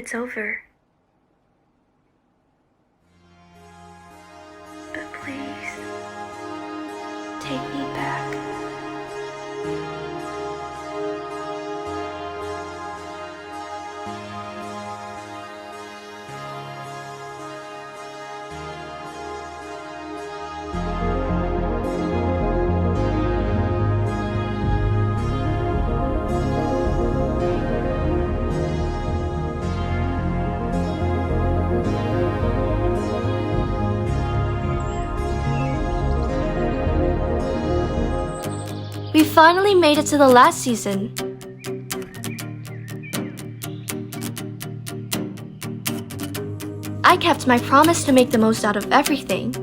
it's over. But please, take me back. We finally made it to the last season. I kept my promise to make the most out of everything.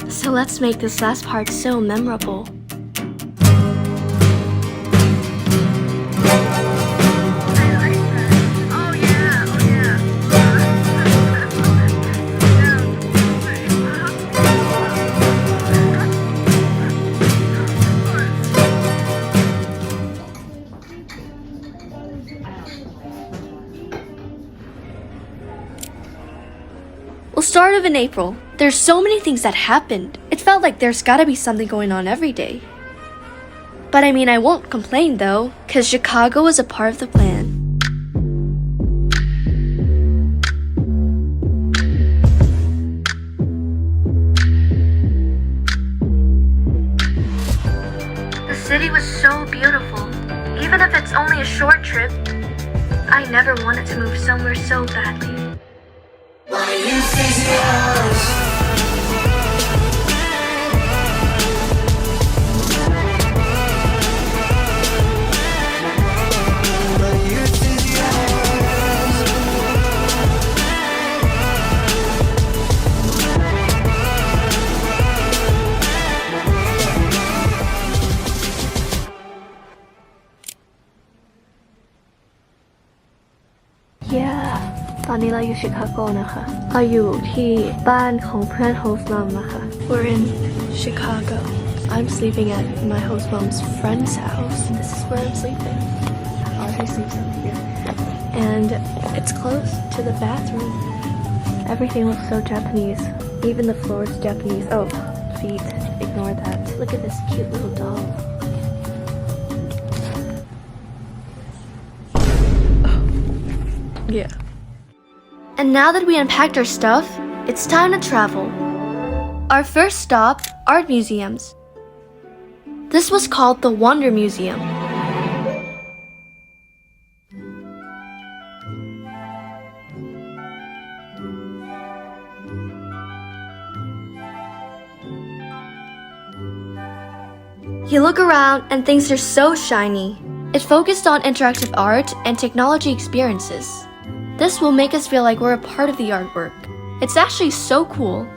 So let's make this last part so memorable. We'll start off in April. There's so many things that happened. It felt like there's gotta be something going on every day. But I mean, I won't complain though, cause Chicago was a part of the plan. The city was so beautiful. Even if it's only a short trip, I never wanted to move somewhere so badly. Why you say yours? Yeah. ตอนนี้เราอยู่ชิคาโกนะคะเราอยู่ที่บ้านของเพื่อน host mom นะคะ We're in Chicago. I'm sleeping at my host mom's friend's house. This is where I'm sleeping. Audrey sleeps over here. And it's close to the bathroom. Everything looks so Japanese. Even the floor is Japanese. Oh, feet. Ignore that. Look at this cute little doll. Oh. Yeah. And now that we unpacked our stuff, it's time to travel. Our first stop, art museums. This was called the Wonder Museum. You look around and things are so shiny. It focused on interactive art and technology experiences. This will make us feel like we're a part of the artwork. It's actually so cool.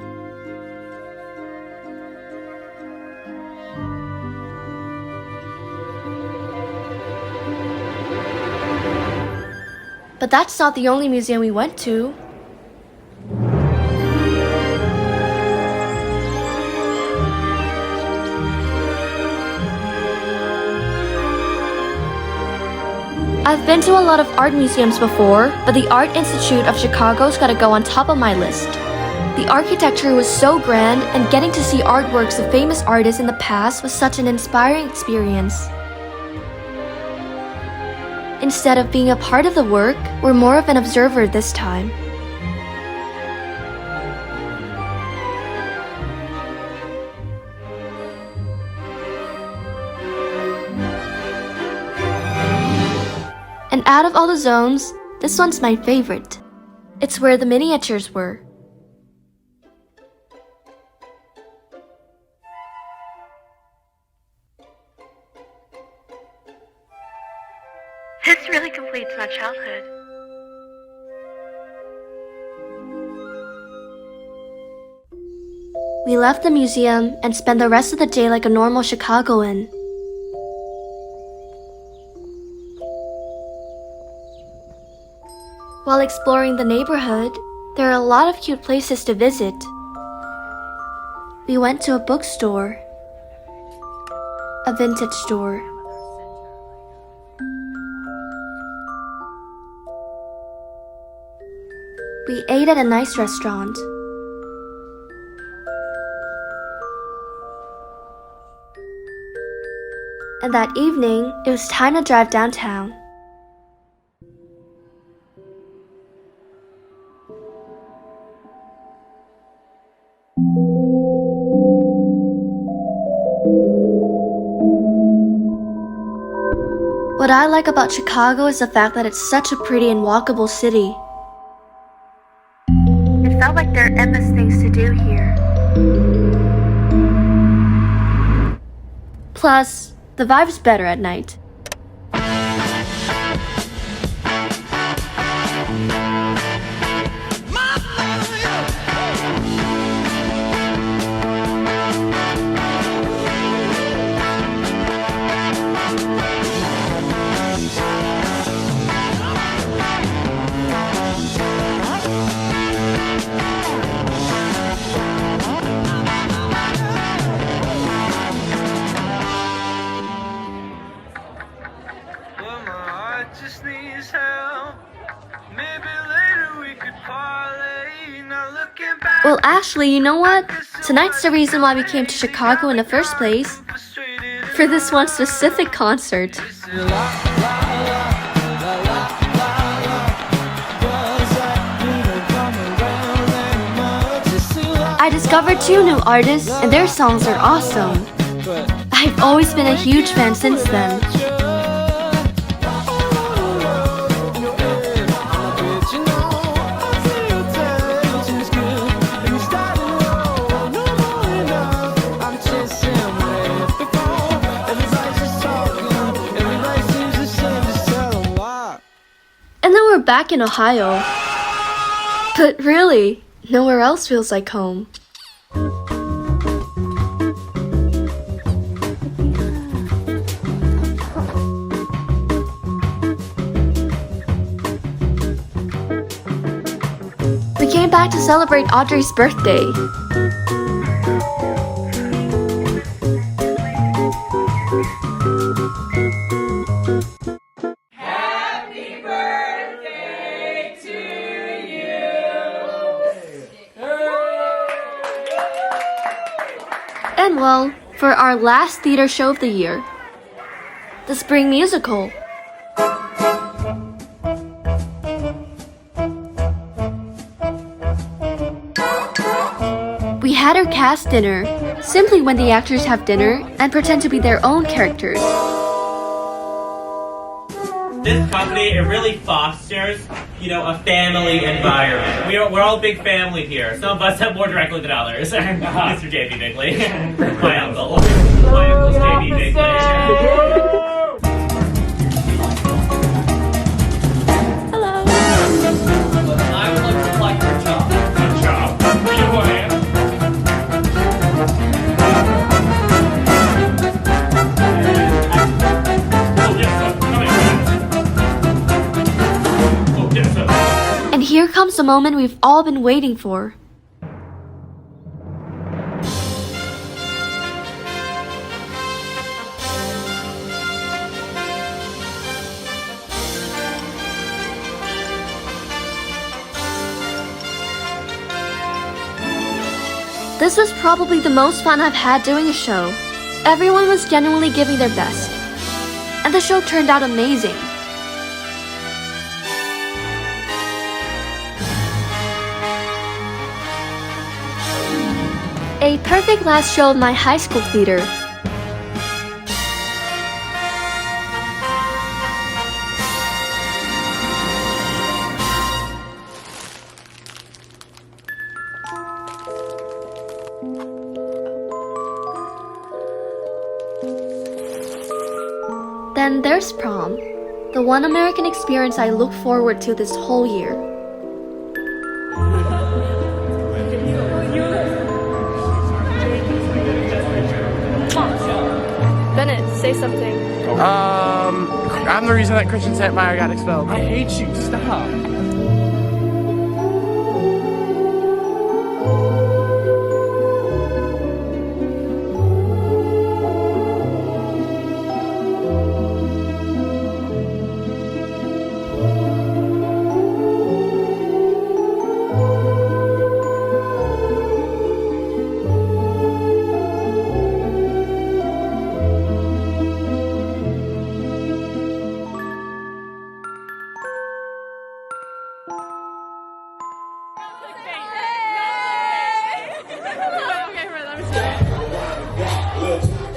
But that's not the only museum we went to. I've been to a lot of art museums before, but the Art Institute of Chicago's gotta go on top of my list. The architecture was so grand, and getting to see artworks of famous artists in the past was such an inspiring experience. Instead of being a part of the work, we're more of an observer this time. And out of all the zones, this one's my favorite. It's where the miniatures were. This really completes my childhood. We left the museum and spent the rest of the day like a normal Chicagoan. While exploring the neighborhood, there are a lot of cute places to visit. We went to a bookstore, a vintage store, We ate at a nice restaurant. And that evening, it was time to drive downtown. What I like about Chicago is the fact that it's such a pretty and walkable city. It felt like there are endless things to do here. Plus, the vibe's better at night. Just needs help. Maybe later we could parlay. Not looking back. Well, Ashley, you know what? Tonight's the reason why we came to Chicago in the first place. For this one specific concert. I discovered 2 new artists, and their songs are awesome. I've always been a huge fan since then. And then we're back in Ohio. But really, nowhere else feels like home. We came back to celebrate Audrey's birthday. And well, for our last theater show of the year, the Spring Musical. We had our cast dinner, simply when the actors have dinner and pretend to be their own characters. This company, it really fosters, a family environment. We're all a big family here. Some of us have more directly than others. Mr. J.B. Bigley. My uncle. My uncle's J.B. Bigley. Hello. I would like to collect your job. Good job. You win. And here comes the moment we've all been waiting for. This was probably the most fun I've had doing a show. Everyone was genuinely giving their best. And the show turned out amazing. A perfect last show of my high school theater. Then there's prom, the one American experience I look forward to this whole year. Bennett, say something. I'm the reason that Christian Santmeyer got expelled. I hate you. Stop.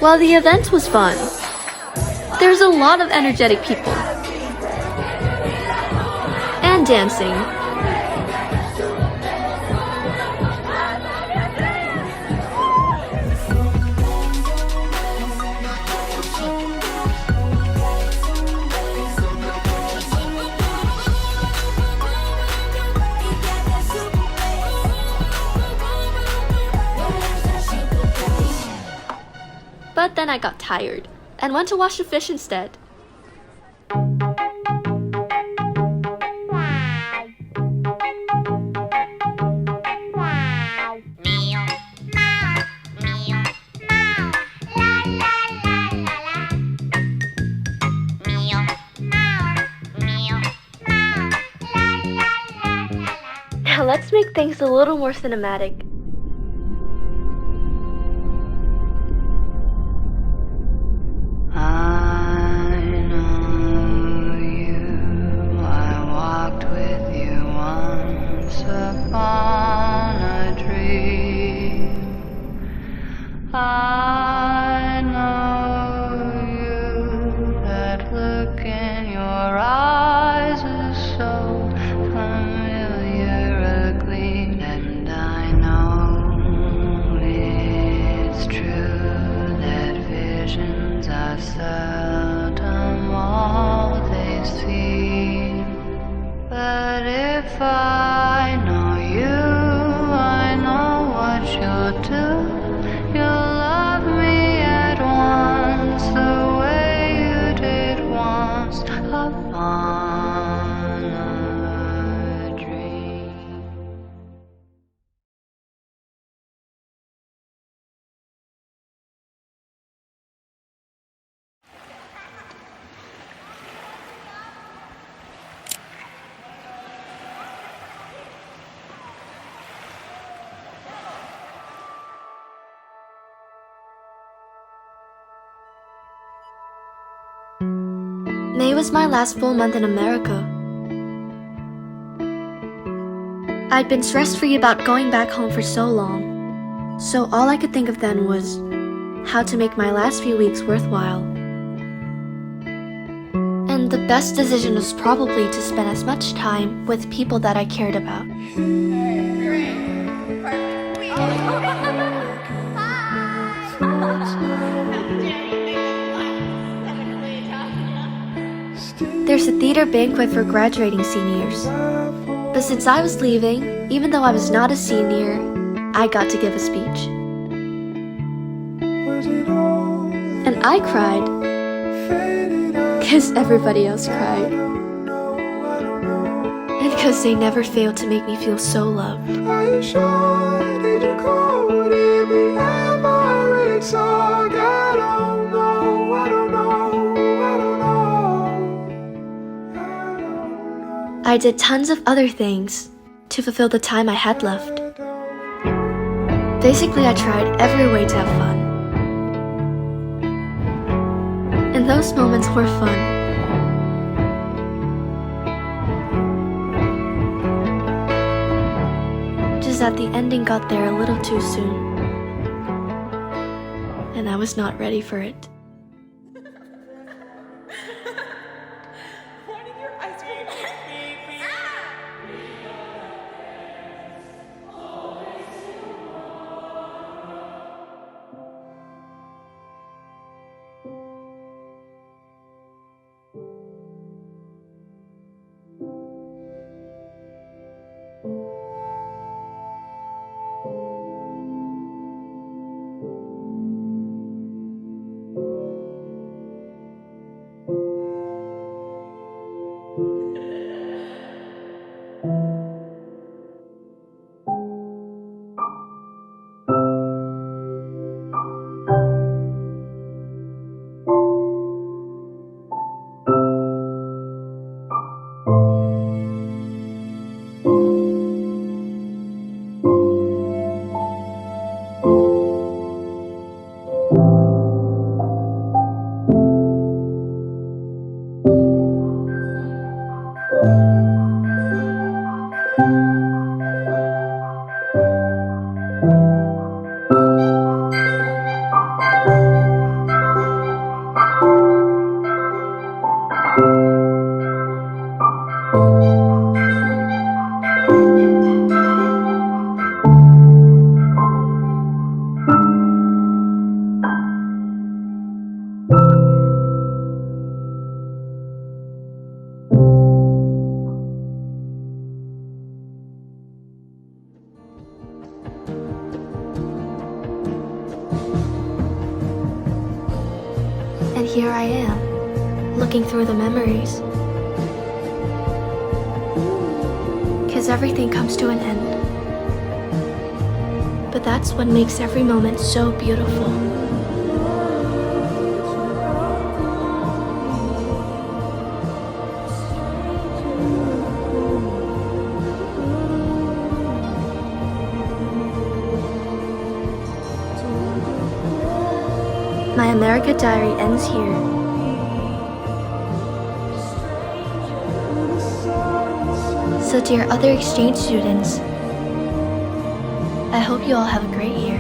Well, the event was fun. There's a lot of energetic people. And dancing. But then I got tired and went to wash the fish instead. Now let's make things a little more cinematic. I know you, that look in your eyes is so familiar, a gleam, and I know it's true that visions are seldom all they seem, but if I know you, I know what you'll do. You'll love me at once, the way you did once upon a dream. May was my last full month in America. I'd been stress-free about going back home for so long, so all I could think of then was how to make my last few weeks worthwhile. And the best decision was probably to spend as much time with people that I cared about. There's a theater banquet for graduating seniors. But since I was leaving, even though I was not a senior, I got to give a speech. And I cried, because everybody else cried. And because they never failed to make me feel so loved. Are you sure? Did you call? Would it be ever? It's all I don't know. I don't know. I don't know. I don't know. I did tons of other things to fulfill the time I had left. Basically, I tried every way to have fun. And those moments were fun. Just that the ending got there a little too soon. And I was not ready for it. here I am, looking through the memories. Because everything comes to an end. But that's what makes every moment so beautiful. My America diary ends here. So dear other exchange students, I hope you all have a great year.